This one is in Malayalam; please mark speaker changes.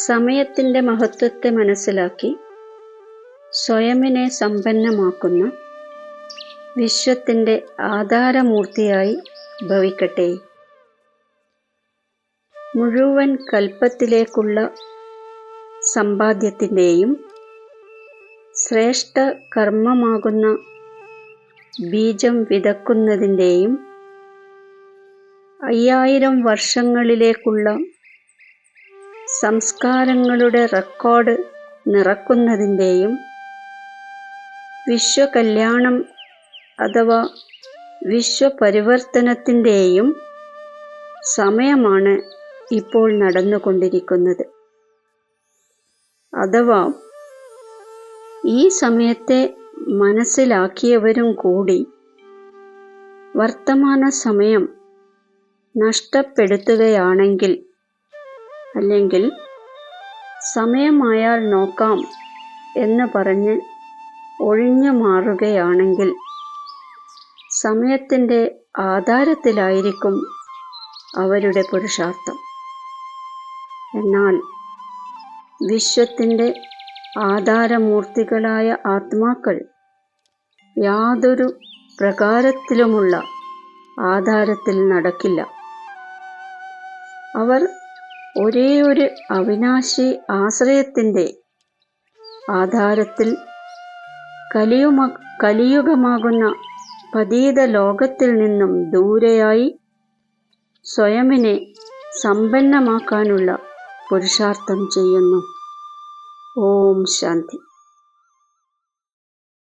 Speaker 1: സമയത്തിൻ്റെ മഹത്വത്തെ മനസ്സിലാക്കി സ്വയമിനെ സമ്പന്നമാക്കുന്ന വിശ്വത്തിൻ്റെ ആധാരമൂർത്തിയായി ഭവിക്കട്ടെ. മുഴുവൻ കൽപ്പത്തിലേക്കുള്ള സമ്പാദ്യത്തിൻ്റെയും ശ്രേഷ്ഠ കർമ്മമാകുന്ന ബീജം വിതക്കുന്നതിൻ്റെയും 5000 വർഷങ്ങളിലേക്കുള്ള സംസ്കാരങ്ങളുടെ റെക്കോർഡ് നിറക്കുന്നതിൻ്റെയും വിശ്വകല്യാണം അഥവാ വിശ്വപരിവർത്തനത്തിൻ്റെയും സമയമാണ് ഇപ്പോൾ നടന്നുകൊണ്ടിരിക്കുന്നത്. അഥവാ ഈ സമയത്തെ മനസ്സിലാക്കിയവരും കൂടി വർത്തമാന സമയം നഷ്ടപ്പെടുത്തുകയാണെങ്കിൽ, അല്ലെങ്കിൽ സമയമായാൽ നോക്കാം എന്ന് പറഞ്ഞ് ഒഴിഞ്ഞു മാറുകയാണെങ്കിൽ സമയത്തിൻ്റെ ആധാരത്തിലായിരിക്കും അവരുടെ പുരുഷാർത്ഥം. എന്നാൽ വിശ്വത്തിൻ്റെ ആധാരമൂർത്തികളായ ആത്മാക്കൾ യാതൊരു പ്രകാരത്തിലുമുള്ള ആധാരത്തിൽ നടക്കില്ല. അവർ ഒരേയൊരു അവിനാശി ആശ്രയത്തിൻ്റെ ആധാരത്തിൽ കലിയുഗമാകുന്ന പതീത ലോകത്തിൽ നിന്നും ദൂരെയായി സ്വയമിനെ സമ്പന്നമാക്കാനുള്ള പുരുഷാർത്ഥം ചെയ്യുന്നു. ഓം ശാന്തി.